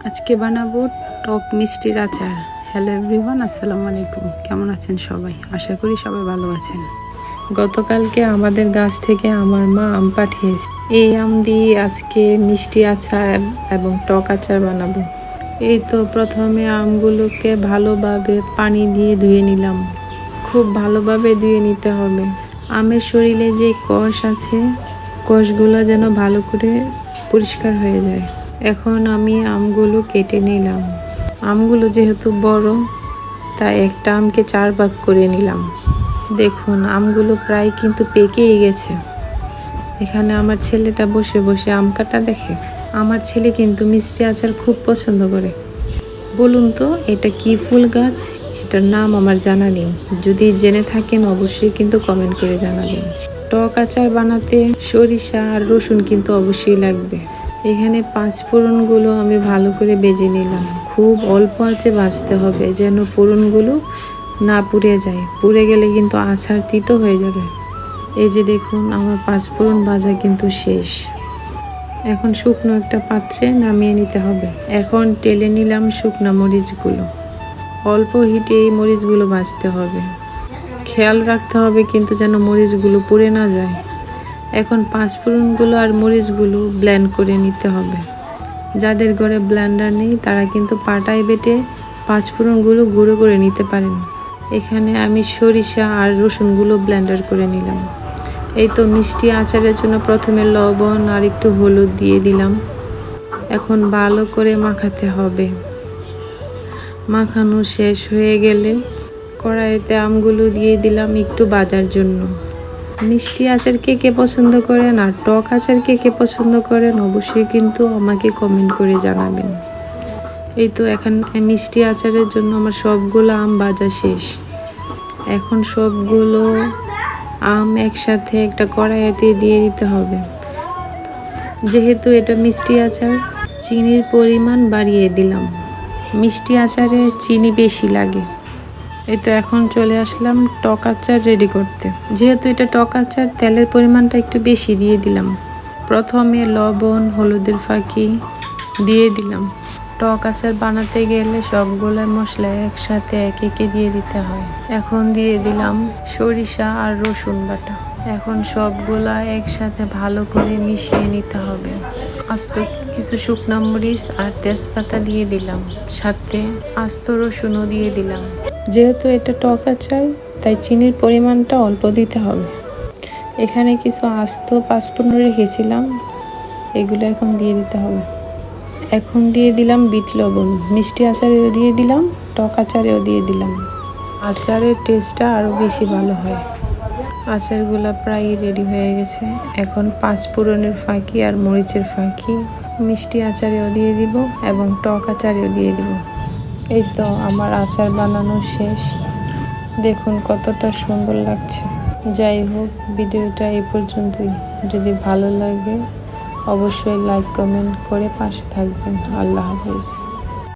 আজকে বানাবো টক মিষ্টির আচার। হ্যালো এভরিওয়ান, আসসালামু আলাইকুম। কেমন আছেন সবাই? আশা করি সবাই ভালো আছেন। গতকালকে আমাদের গাছ থেকে আমার মা আম পাঠিয়েছে। এই আম দিয়ে আজকে মিষ্টি আচার এবং টক আচার বানাবো। এই তো প্রথমে আমগুলোকে ভালোভাবে পানি দিয়ে ধুয়ে নিলাম। খুব ভালোভাবে ধুয়ে নিতে হবে। আমের শরীরে যে কষ আছে, কষগুলো যেন ভালো করে পরিষ্কার হয়ে যায়। এখন আমি আমগুলো কেটে নিলাম। আমগুলো যেহেতু বড়, তাই একটা আমকে 4 ভাগ করে নিলাম। দেখুন আমগুলো প্রায় কিন্তু পেকেই গেছে। এখানে আমার ছেলেটা বসে বসে আম কাটা দেখে। আমার ছেলে কিন্তু মিষ্টি আচার খুব পছন্দ করে। বলুন তো এটা কি ফুল গাছ? এটার নাম আমার জানা নেই। যদি জেনে থাকেন অবশ্যই কিন্তু কমেন্ট করে জানাবেন। টক আচার বানাতে সরিষা আর রসুন কিন্তু অবশ্যই লাগবে। এখানে 5 ফোড়নগুলো আমি ভালো করে ভেজে নিলাম। খুব অল্প আঁচে ভাজতে হবে, যেন ফোড়নগুলো না পুড়ে যায়। পুড়ে গেলে কিন্তু আচার তিতো হয়ে যাবে। এই যে দেখুন আমার 5 ফোড়ন ভাজা কিন্তু শেষ। এখন শুকনো একটা পাত্রে নামিয়ে নিতে হবে। এখন টেলে নিলাম শুকনা মরিচগুলো। অল্প হিটে এই মরিচগুলো ভাজতে হবে। খেয়াল রাখতে হবে কিন্তু যেন মরিচগুলো পুড়ে না যায়। এখন 5 ফোড়নগুলো আর মরিচগুলো ব্লেন্ড করে নিতে হবে। যাদের ঘরে ব্লেন্ডার নেই তারা কিন্তু পাটায় বেটে 5 ফোড়নগুলো গুঁড়ো করে নিতে পারেন। এখানে আমি সরিষা আর রসুনগুলো ব্লেন্ডার করে নিলাম। এই তো মিষ্টি আচারের জন্য প্রথমে লবণ আর একটু হলুদ দিয়ে দিলাম। এখন ভালো করে মাখাতে হবে। মাখানো শেষ হয়ে গেলে কড়াইতে আমগুলো দিয়ে দিলাম একটু ভাজার জন্য। মিষ্টি আচার কে কে পছন্দ করেন আর টক আচার কে কে পছন্দ করেন অবশ্যই কিন্তু আমাকে কমেন্ট করে জানাবেন। এই তো এখন মিষ্টি আচারের জন্য আমার সবগুলো আম ভাজা শেষ। এখন সবগুলো আম একসাথে একটা কড়াইতে দিয়ে দিতে হবে। যেহেতু এটা মিষ্টি আচার, চিনির পরিমাণ বাড়িয়ে দিলাম। মিষ্টি আচারে চিনি বেশি লাগে। এই তো এখন চলে আসলাম টক আচার রেডি করতে। যেহেতু এটা টক আচার, তেলের পরিমাণটা একটু বেশি দিয়ে দিলাম। প্রথমে লবণ, হলুদের ফাঁকি দিয়ে দিলাম। টক আচার বানাতে গেলে সবগুলো মশলা একসাথে একে দিয়ে দিতে হয়। এখন দিয়ে দিলাম সরিষা আর রসুন বাটা। এখন সবগুলা একসাথে ভালো করে মিশিয়ে নিতে হবে। আস্ত কিছু শুকনো মরিচ আর তেজপাতা দিয়ে দিলাম, সাথে আস্ত রসুনও দিয়ে দিলাম। যেহেতু এটা টক আচার, তাই চিনির পরিমাণটা অল্প দিতে হবে। এখানে কিছু আস্ত 5 ফোড়ন রেখেছিলাম, এগুলো এখন দিয়ে দিতে হবে। এখন দিয়ে দিলাম বিট লবণ। মিষ্টি আচারেও দিয়ে দিলাম, টক আচারেও দিয়ে দিলাম। আচারের টেস্টটা আরও বেশি ভালো হয়। আচারগুলো প্রায় রেডি হয়ে গেছে। এখন 5 ফোড়নের ফাঁকি আর মরিচের ফাঁকি মিষ্টি আচারেও দিয়ে দিব এবং টক আচারেও দিয়ে দিব। এই তো আমার আচার বানানো শেষ। দেখুন কতটা সুন্দর লাগছে। যাই হোক, ভিডিওটা এই পর্যন্তই। যদি ভালো লাগে অবশ্যই লাইক কমেন্ট করে পাশে থাকবেন। আল্লাহ হাফেজ।